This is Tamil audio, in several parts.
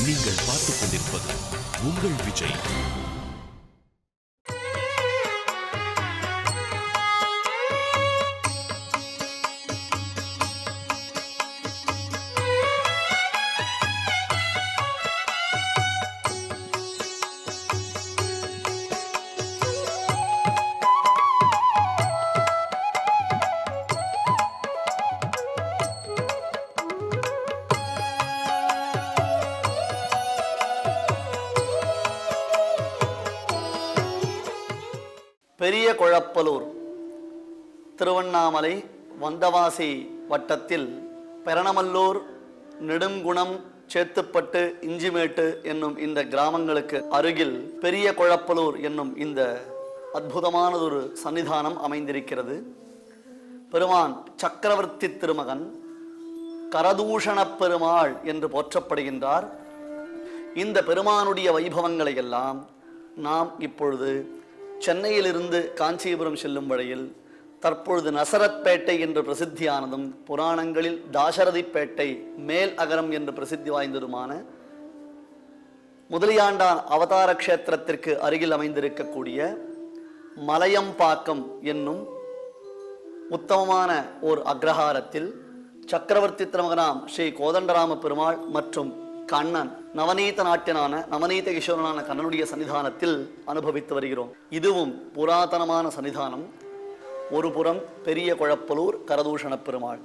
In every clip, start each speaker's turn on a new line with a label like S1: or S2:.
S1: நீங்கள் பார்த்துக் கொண்டிருப்பது உங்கள் விஜய்.
S2: பெரிய கொழப்பலூர் திருவண்ணாமலை வந்தவாசி வட்டத்தில் பெரணமல்லூர், நெடுங்குணம், சேத்துப்பட்டு, இஞ்சிமேட்டு என்னும் இந்த கிராமங்களுக்கு அருகில் பெரிய கொழப்பலூர் என்னும் இந்த அற்புதமானதொரு சன்னிதானம் அமைந்திருக்கிறது. பெருமான் சக்கரவர்த்தி திருமகன் கரதூஷண பெருமாள் என்று போற்றப்படுகின்றார். இந்த பெருமானுடைய வைபவங்களை எல்லாம் நாம் இப்பொழுது சென்னையிலிருந்து காஞ்சிபுரம் செல்லும் வழியில் தற்பொழுது நசரத்பேட்டை என்று பிரசித்தியானதும் புராணங்களில் தாசரதிப்பேட்டை மேல் அகரம் என்று பிரசித்தி வாய்ந்ததுமான முதலியாண்டான் அவதார கஷேத்திரத்திற்கு அருகில் அமைந்திருக்கக்கூடிய மலையம்பாக்கம் என்னும் உத்தமமான ஓர் அக்ரஹாரத்தில் சக்கரவர்த்தி திருமகனாம் ஸ்ரீ கோதண்டராம பெருமாள் மற்றும் கண்ணன் நவநீத நாட்டியனான நவநீத கிஷோரனான கண்ணனுடைய சன்னிதானத்தில் அனுபவித்து வருகிறோம். இதுவும் புராதனமான சன்னிதானம். ஒரு புறம் பெரிய கொழப்பலூர் கரதூஷண பெருமாள்,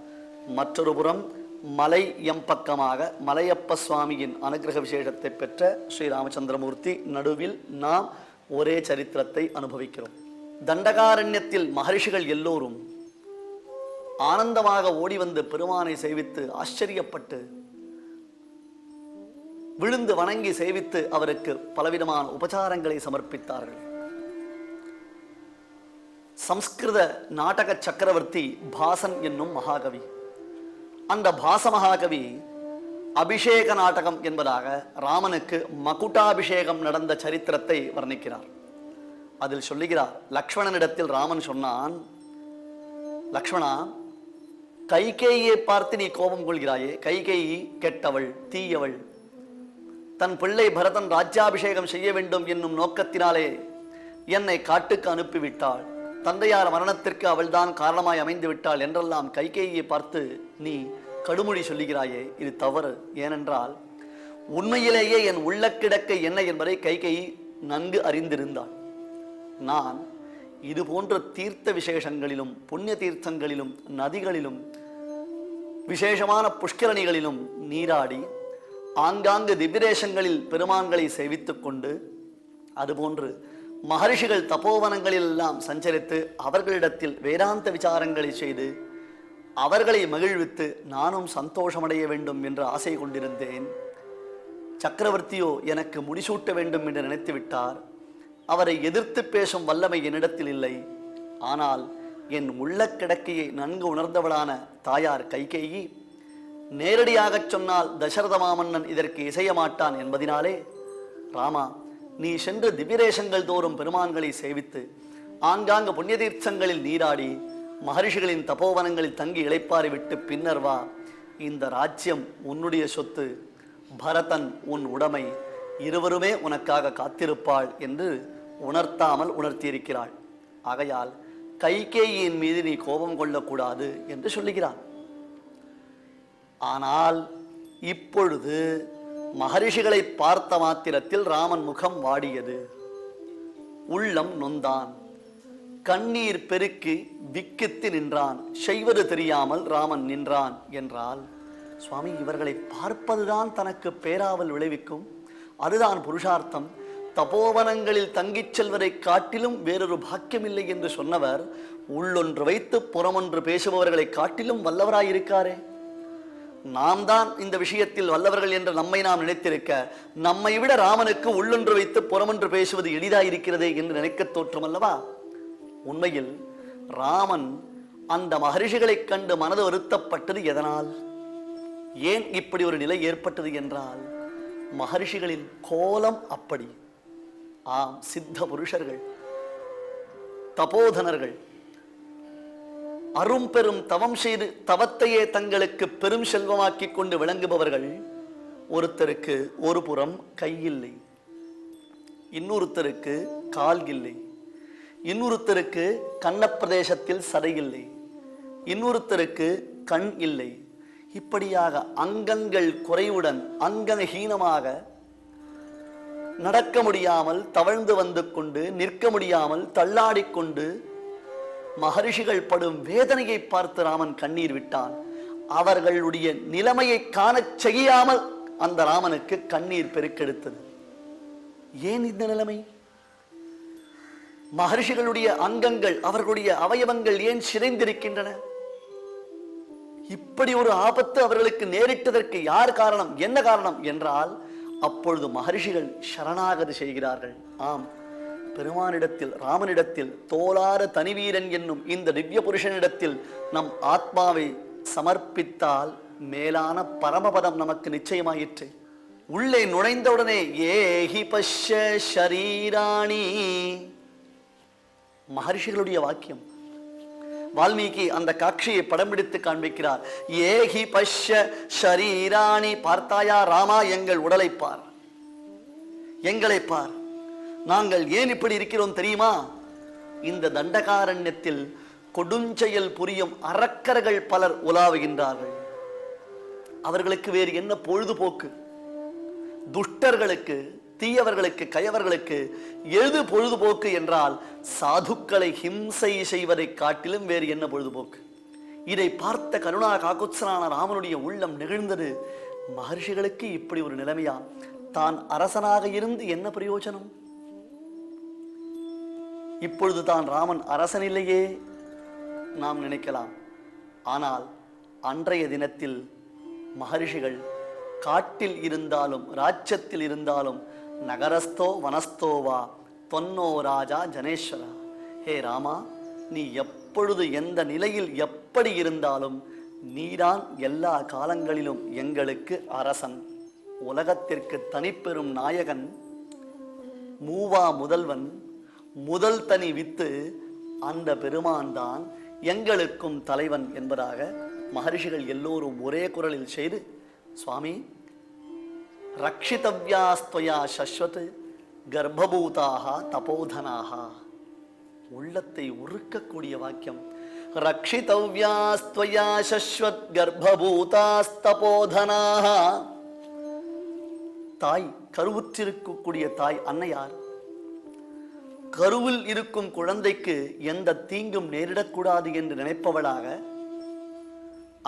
S2: மற்றொரு புறம் மலை எம்பக்கமாக மலையப்ப சுவாமியின் அனுகிரக விசேஷத்தை பெற்ற ஸ்ரீ ராமச்சந்திரமூர்த்தி. நடுவில் நாம் ஒரே சரித்திரத்தை அனுபவிக்கிறோம். தண்டகாரண்யத்தில் மகரிஷிகள் எல்லோரும் ஆனந்தமாக ஓடி வந்து பெருமானை சேவித்து ஆச்சரியப்பட்டு விழுந்து வணங்கி சேவித்து அவருக்கு பலவிதமான உபச்சாரங்களை சமர்ப்பித்தார்கள். சம்ஸ்கிருத நாடக சக்கரவர்த்தி பாசன் என்னும் மகாகவி, அந்த பாச மகாகவி அபிஷேக நாடகம் என்பதாக ராமனுக்கு மகுடாபிஷேகம் நடந்த சரித்திரத்தை வர்ணிக்கிறார். அதில் சொல்லுகிறார், லக்ஷ்மணனிடத்தில் ராமன் சொன்னான், லக்ஷ்மணா, கைகேயியை பார்த்து நீ கோபம் கொள்கிறாயே, கைகேயி கெட்டவள், தீயவள், தன் பிள்ளை பரதன் ராஜ்யாபிஷேகம் செய்ய வேண்டும் என்னும் நோக்கத்தினாலே என்னை காட்டுக்கு அனுப்பிவிட்டாள், தந்தையார் மரணத்திற்கு அவள்தான் காரணமாய் அமைந்து விட்டாள் என்றெல்லாம் கைகேயியை பார்த்து நீ கடுமொழி சொல்லுகிறாயே, இது தவறு. ஏனென்றால் உண்மையிலேயே என் உள்ள கிடக்கை என்ன என்பதை கைகேயி நன்கு அறிந்திருந்தாள். நான் இது போன்ற தீர்த்த விசேஷங்களிலும் புண்ணிய தீர்த்தங்களிலும் நதிகளிலும் விசேஷமான புஷ்கரணிகளிலும் நீராடி ஆங்காங்கு திவ்யதேசங்களில் பெருமான்களை சேவித்துக் கொண்டு, அதுபோன்று மகர்ஷிகள் தபோவனங்களில் எல்லாம் சஞ்சரித்து அவர்களிடத்தில் வேதாந்த விசாரங்களை செய்து அவர்களை மகிழ்வித்து நானும் சந்தோஷமடைய வேண்டும் என்று ஆசை கொண்டிருந்தேன். சக்கரவர்த்தியோ எனக்கு முடிசூட்ட வேண்டும் என்று நினைத்து விட்டார். அவரை எதிர்த்து பேசும் வல்லமை என்னிடத்தில் இல்லை. ஆனால் என் உள்ள கிடக்கையை நன்கு உணர்ந்தவளான தாயார் கைகேயி நேரடியாக சொன்னால் தசரத மாமன்னன் இதற்கு இசைய மாட்டான் என்பதினாலே, ராமா, நீ சென்று திவ்யதேசங்கள் தோறும் பெருமான்களை சேவித்து ஆங்காங்கு புண்ணிய தீர்த்தங்களில் நீராடி மகரிஷிகளின் தபோவனங்களில் தங்கி இளைப்பாரி விட்டு பின்னர் வா. இந்த ராஜ்யம் உன்னுடைய சொத்து, பரதன் உன் உடைமை, இருவருமே உனக்காக காத்திருப்பாள் என்று உணர்த்தாமல் உணர்த்தியிருக்கிறாள். ஆகையால் கைகேயின் மீது நீ கோபம் கொள்ளக்கூடாது என்று சொல்லுகிறான். ஆனால் இப்பொழுது மகரிஷிகளை பார்த்த மாத்திரத்தில் ராமன் முகம் வாடியது, உள்ளம் நொந்தான், கண்ணீர் பெருக்கி விக்கித்து நின்றான். செய்வது தெரியாமல் ராமன் நின்றான் என்றால், சுவாமி, இவர்களை பார்ப்பதுதான் தனக்கு பேராவல் விளைவிக்கும், அதுதான் புருஷார்த்தம், தபோவனங்களில் தங்கிச் செல்வதை காட்டிலும் வேறொரு பாக்கியமில்லை என்று சொன்னவர் உள்ளொன்று வைத்து புறமொன்று பேசுபவர்களை காட்டிலும் வல்லவராயிருக்காரே. நாம் தான் இந்த விஷயத்தில் வல்லவர்கள் என்று நம்மை நாம் நினைத்திருக்க, நம்மை விட ராமனுக்கு உள்ளொன்று வைத்து புறமொன்று பேசுவது எளிதாயிருக்கிறதே என்று நினைக்க தோற்றும் அல்லவா? உண்மையில் ராமன் அந்த மகரிஷிகளைக் கண்டு மனது வருத்தப்பட்டது எதனால், ஏன் இப்படி ஒரு நிலை ஏற்பட்டது என்றால், மகரிஷிகளின் கோலம் அப்படி. ஆம், சித்த புருஷர்கள், தபோதனர்கள், அரும் பெரும் தவம் செய்து தவத்தையே தங்களுக்கு பெரும் செல்வமாக்கி கொண்டு விளங்குபவர்கள் ஒருத்தருக்கு ஒரு புறம் கை இல்லை, இன்னொருத்தருக்கு கால் இல்லை, இன்னொருத்தருக்கு கன்னப்பிரதேசத்தில் சதை இல்லை, இன்னொருத்தருக்கு கண் இல்லை. இப்படியாக அங்கங்கள் குறைவுடன் அங்கஹீனமாக நடக்க முடியாமல் தவழ்ந்து வந்து கொண்டு நிற்க முடியாமல் தள்ளாடிக்கொண்டு மகரிஷிகள் படும் வேதனையை பார்த்து ராமன் கண்ணீர் விட்டான். அவர்களுடைய நிலைமையை காணச் செய்யாமல் அந்த ராமனுக்கு கண்ணீர் பெருக்கெடுத்தது. ஏன் இந்த நிலைமை? மகர்ஷிகளுடைய அங்கங்கள் அவர்களுடைய அவயவங்கள் ஏன் சிதைந்திருக்கின்றன? இப்படி ஒரு ஆபத்து அவர்களுக்கு நேரிட்டதற்கு யார் காரணம், என்ன காரணம் என்றால், அப்பொழுது மகர்ஷிகள் சரணாகதி செய்கிறார்கள். ஆம், பெருமானிடத்தில் ராமனிடத்தில் தோளார தனிவீரன் என்னும் இந்த திவ்ய புருஷனிடத்தில் நம் ஆத்மாவை சமர்ப்பித்தால் மேலான பரமபதம் நமக்கு நிச்சயமாயிற்று. உள்ளே நுழைந்தவுடனே ஏஹி பஷ்ய ஷரீராணி, மகர்ஷிகளுடைய வாக்கியம். வால்மீகி அந்த காட்சியை படம் பிடித்து காண்பிக்கிறார். ஏஹி பஷ்ய ஷரீராணி, பார்த்தாயா ராமா, எங்கள் உடலை பார், எங்களை பார், நாங்கள் ஏன் இப்படி இருக்கிறோம் தெரியுமா? இந்த தண்டகாரண்யத்தில் கொடுஞ்செயல் புரியும் அரக்கர்கள் பலர் உலாவுகின்றார்கள். அவர்களுக்கு வேறு என்ன பொழுதுபோக்கு? துஷ்டர்களுக்கு, தீயவர்களுக்கு, கயவர்களுக்கு எது பொழுதுபோக்கு என்றால் சாதுக்களை ஹிம்சை செய்வதை காட்டிலும் வேறு என்ன பொழுதுபோக்கு? இதை பார்த்த கருணா காக்குத்சனான ராமனுடைய உள்ளம் நெகிழ்ந்தது. மகர்ஷிகளுக்கு இப்படி ஒரு நிலைமையா? தான் அரசனாக இருந்து என்ன பிரயோஜனம்? இப்பொழுது தான் ராமன் அரசனில்லையே நாம் நினைக்கலாம். ஆனால் அன்றைய தினத்தில் மகர்ஷிகள் காட்டில் இருந்தாலும் ராஜ்யத்தில் இருந்தாலும் நகரஸ்தோ வனஸ்தோவா தொன்னோ ராஜா ஜனேஸ்வரா, ஹே ராமா, நீ எப்பொழுது எந்த நிலையில் எப்படி இருந்தாலும் நீதான் எல்லா காலங்களிலும் எங்களுக்கு அரசன், உலகத்திற்கு தனிப்பெரும் நாயகன், மூவா முதல்வன், முதல் தனி வித்து, அந்த பெருமான் தான் எங்களுக்கும் தலைவன் என்பதாக மகர்ஷிகள் எல்லோரும் ஒரே குரலில் செய்து, சுவாமி, ரக்ஷிதவ்யாஸ்துவயா சஸ்வத் கர்ப்பபூதாக தபோதனாக, உள்ளத்தை உருக்கக்கூடிய வாக்கியம். ரக்ஷிதவ்யாஸ்துவயா சஸ்வத் கர்ப்பபூதாஸ்தபோதனாக. தாய், கருவுற்றிருக்கக்கூடிய தாய் அன்னையார், கருவில் இருக்கும் குழந்தைக்கு எந்த தீங்கும் நேரிடக்கூடாது என்று நினைப்பவளாக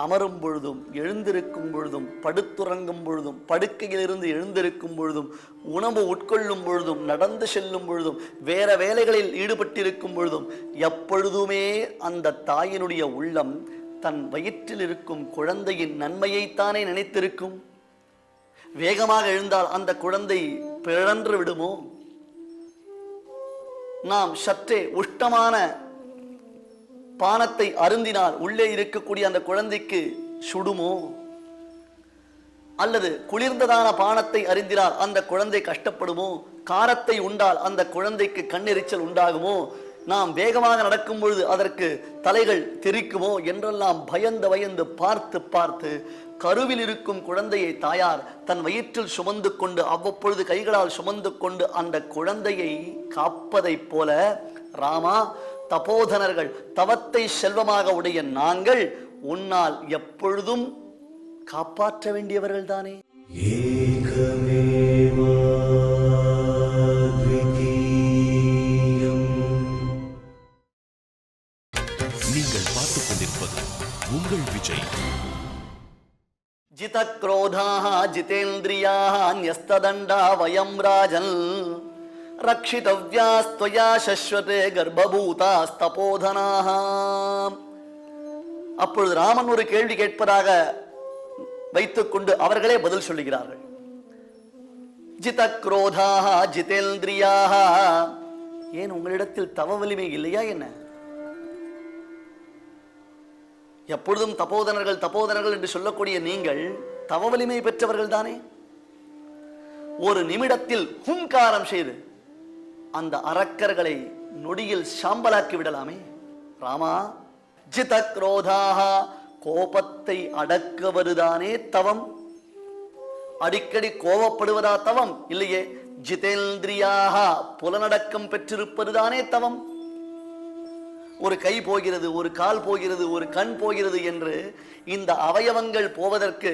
S2: அமரும் பொழுதும் எழுந்திருக்கும் பொழுதும் படுத்துறங்கும் பொழுதும் படுக்கையிலிருந்து எழுந்திருக்கும் பொழுதும் உணவு உட்கொள்ளும் பொழுதும் நடந்து செல்லும் பொழுதும் வேற வேலைகளில் ஈடுபட்டிருக்கும் பொழுதும் எப்பொழுதுமே அந்த தாயினுடைய உள்ளம் தன் வயிற்றில் இருக்கும் குழந்தையின் நன்மையைத்தானே நினைத்திருக்கும். வேகமாக எழுந்தால் அந்த குழந்தை பிறன்று விடுமோ? நாம் சற்றே உஷ்டமான பானத்தை அருந்தினால் உள்ளே இருக்கக்கூடிய அந்த குழந்தைக்கு சுடுமோ? அல்லது குளிர்ந்ததான பானத்தை அருந்தினால் அந்த குழந்தை கஷ்டப்படுமோ? காரத்தை உண்டால் அந்த குழந்தைக்கு கண்ணெரிச்சல் உண்டாகுமோ? நாம் வேகமாக நடக்கும் பொழுது அதற்கு தலைகள் தெரிக்குமோ என்றெல்லாம் பயந்து பார்த்து பார்த்து கருவில் இருக்கும் குழந்தையை தாயார் தன் வயிற்றில் சுமந்து கொண்டு அவ்வப்பொழுது கைகளால் சுமந்து கொண்டு அந்த குழந்தையை காப்பதைப் போல, ராமா, தபோதனர்கள், தவத்தை செல்வமாக உடைய நாங்கள் உன்னால் எப்பொழுதும் காப்பாற்ற வேண்டியவர்கள் தானே.
S1: நீங்கள் பார்த்துக் கொண்டிருப்பது உங்கள் விஜய்.
S2: ஜிதக்ரோதாः ஜிதேந்திரியாः ன்யஸ்ததண்டா வயம் ராஜன் ரக்ஷிதவ்யாஸ்த்வயா சஸ்வதே கர்ப்பபூதாஸ்தபோதனாः. அப்பொழுது ராமன் ஒரு கேள்வி கேட்பதாக வைத்துக்கொண்டு அவர்களே பதில் சொல்லுகிறார்கள். ஜிதக்ரோதாः ஜிதேந்திரியாः, ஏன் உங்களிடத்தில் தவ வலிமை இல்லையா என்ன? எப்பொழுதும் தபோதனர்கள் என்று சொல்லக்கூடிய நீங்கள் தவ வலிமை பெற்றவர்கள் தானே? ஒரு நிமிடத்தில் ஹுங்காரம் செய்து அந்த அரக்கர்களை நொடியில் சாம்பலாக்கி விடலாமே. ராமா, ஜிதக்ரோதாக, கோபத்தை அடக்குவதுதானே தவம். அடிக்கடி கோபப்படுவதா தவம்? இல்லையே. ஜிதேந்திரியாக புலனடக்கம் பெற்றிருப்பதுதானே தவம். ஒரு கை போகிறது, ஒரு கால் போகிறது, ஒரு கண் போகிறது என்று இந்த அவயவங்கள் போவதற்கு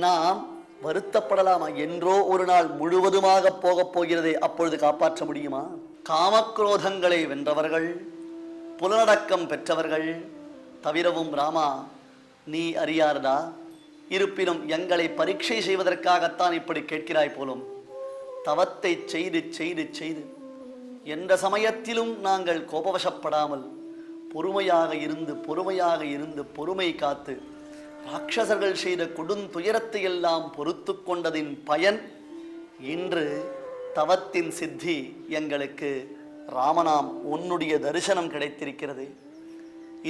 S2: நாம் வருத்தப்படலாமா? என்றோ ஒரு நாள் முழுவதுமாக போகப் போகிறதே, அப்பொழுது காப்பாற்ற முடியுமா? காமக்ரோதங்களை வென்றவர்கள், புலனடக்கம் பெற்றவர்கள். தவிரவும் ராமா, நீ அறியாரதா? இருப்பினும் எங்களை பரீட்சை செய்வதற்காகத்தான் இப்படி கேட்கிறாய் போலும். தவத்தை செய்து செய்து செய்து எந்த சமயத்திலும் நாங்கள் கோபவசப்படாமல் பொறுமையாக இருந்து பொறுமை காத்து ராட்சசர்கள் செய்த கொடுந்துயரத்தை எல்லாம் பொறுத்து கொண்டதின் பயன் இன்று தவத்தின் சித்தி எங்களுக்கு ராமனாம் உன்னுடைய தரிசனம் கிடைத்திருக்கிறது.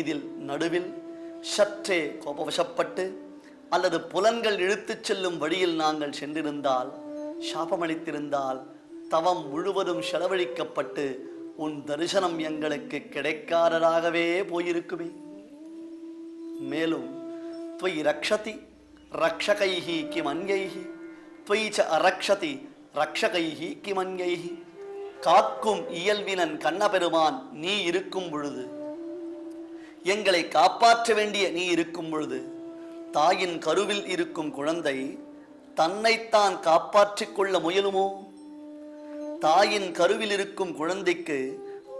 S2: இதில் நடுவில் சற்றே கோபவசப்பட்டு அல்லது புலன்கள் இழுத்துச் செல்லும் வழியில் நாங்கள் சென்றிருந்தால், சாபமளித்திருந்தால், தவம் முழுவதும் செலவழிக்கப்பட்டு உன் தரிசனம் எங்களுக்கு கிடைக்காததாகவே போயிருக்குமே. மேலும் துவயி ரக்ஷதி ரக்ஷகைஹி கிமன்யைஹி துவயி ச அரக்ஷதி ரக்ஷகைஹி கிமன்யைஹி. காக்கும் இயல்பினன் கண்ணபெருமான் நீ இருக்கும் பொழுது, எங்களை காப்பாற்ற வேண்டிய நீ இருக்கும் பொழுது, தாயின் கருவில் இருக்கும் குழந்தை தன்னைத்தான் காப்பாற்றிக் கொள்ள முயலுமோ? தாயின் கருவில் இருக்கும் குழந்தைக்கு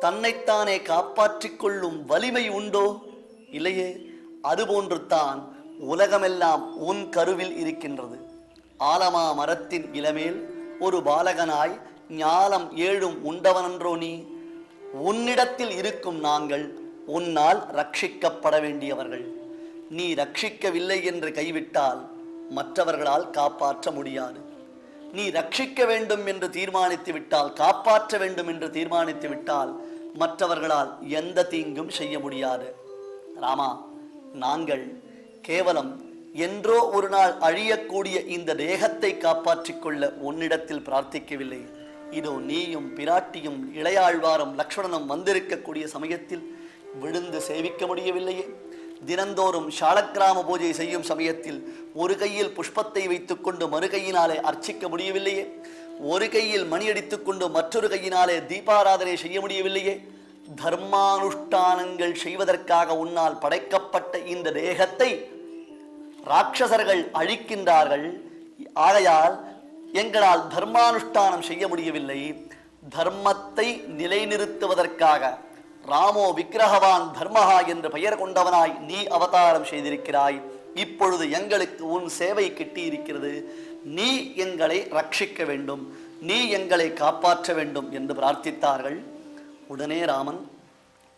S2: தன்னைத்தானே காப்பாற்றிக் கொள்ளும் வலிமை உண்டோ? இல்லையே. அதுபோன்று தான் உலகமெல்லாம் உன் கருவில் இருக்கின்றது. ஆலமா மரத்தின் இளமேல் ஒரு பாலகனாய் ஞாலம் 7 உண்டவனன்றோ நீ? உன்னிடத்தில் இருக்கும் நாங்கள் உன்னால் ரட்சிக்கப்பட வேண்டியவர்கள். நீ ரட்சிக்கவில்லை என்று கைவிட்டால் மற்றவர்களால் காப்பாற்ற முடியாது. நீ ரட்சிக்க வேண்டும் என்று தீர்மானித்து விட்டால், காப்பாற்ற வேண்டும் என்று தீர்மானித்து விட்டால் மற்றவர்களால் எந்த தீங்கும் செய்ய முடியாது. ராமா, நாங்கள் கேவலம் என்றோ ஒரு நாள் அழியக்கூடிய இந்த தேகத்தை காப்பாற்றிக் கொள்ள உன்னிடத்தில் பிரார்த்திக்கவில்லை. இதோ நீயும் பிராட்டியும் இளையாழ்வாரும் லக்ஷ்மணனும் வந்திருக்கக்கூடிய சமயத்தில் விழுந்து சேவிக்க முடியவில்லையே. தினந்தோறும் ஷாலக்கிராம பூஜை செய்யும் சமயத்தில் ஒரு கையில் புஷ்பத்தை வைத்துக்கொண்டு மறு கையினாலே அர்ச்சிக்க முடியவில்லையே. ஒரு கையில் மணி அடித்துக்கொண்டு மற்றொரு கையினாலே தீபாராதனை செய்ய முடியவில்லையே. தர்மானுஷ்டானங்கள் செய்வதற்காக உன்னால் படைக்கப்பட்ட இந்த தேகத்தை ராட்சசர்கள் அழிக்கின்றார்கள். ஆகையால் எங்களால் தர்மானுஷ்டானம் செய்ய முடியவில்லை. தர்மத்தை நிலைநிறுத்துவதற்காக ராமோ விக்கிரகவான் தர்மஹா என்று பெயர் கொண்டவனாய் நீ அவதாரம் செய்திருக்கிறாய். இப்பொழுது எங்களுக்கு உன் சேவை கிட்டியிருக்கிறது. நீ எங்களை ரட்சிக்க வேண்டும், நீ எங்களை காப்பாற்ற வேண்டும் என்று பிரார்த்தித்தார்கள். உடனே ராமன்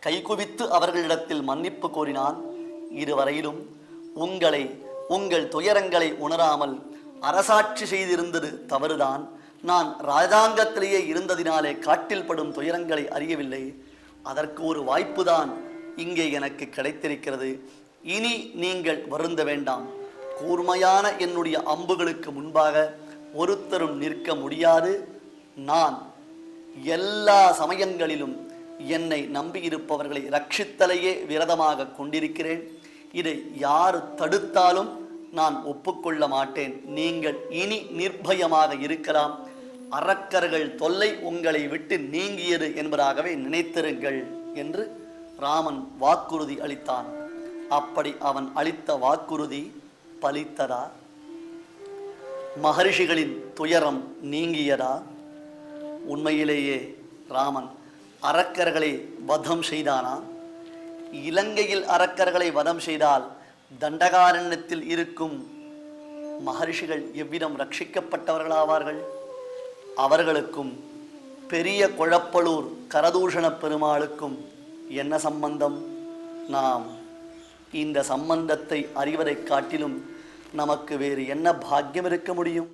S2: கைகுவித்து அவர்களிடத்தில் மன்னிப்பு கோரினான். இதுவரையிலும் உங்கள் துயரங்களை உணராமல் அரசாட்சி செய்திருந்தது தவறுதான். நான் ராஜாங்கத்திலேயே இருந்ததினாலே காட்டில் படும் துயரங்களை அறியவில்லை. அதற்கு ஒரு வாய்ப்புதான் இங்கே எனக்கு கிடைத்திருக்கிறது. இனி நீங்கள் வருந்த வேண்டாம். கூர்மையான என்னுடைய அம்புகளுக்கு முன்பாக ஒருத்தரும் நிற்க முடியாது. நான் எல்லா சமயங்களிலும் என்னை நம்பியிருப்பவர்களை ரட்சித்தலையே விரதமாக கொண்டிருக்கிறேன். இதை யார் தடுத்தாலும் நான் ஒப்புக்கொள்ள மாட்டேன். நீங்கள் இனி நிர்பயமாக இருக்கலாம். அரக்கர்கள் தொல்லை உங்களை விட்டு நீங்கியது என்பதாகவே நினைத்திருங்கள் என்று ராமன் வாக்குறுதி அளித்தான். அப்படி அவன் அளித்த வாக்குறுதி பலித்ததா? மகரிஷிகளின் துயரம் நீங்கியதா? உண்மையிலேயே ராமன் அரக்கர்களை வதம் செய்தானா? இலங்கையில் அரக்கர்களை வதம் செய்தால் தண்டகாரண்யத்தில் இருக்கும் மகரிஷிகள் எவ்விதம் ரட்சிக்கப்பட்டவர்களாவார்கள்? அவர்களுக்கும் பெரிய குழப்பலூர் கரதூஷண பெருமாளுக்கும் என்ன சம்பந்தம்? நாம் இந்த சம்பந்தத்தை அறிவதைக் காட்டிலும் நமக்கு வேறு என்ன பாக்கியம் இருக்க முடியும்?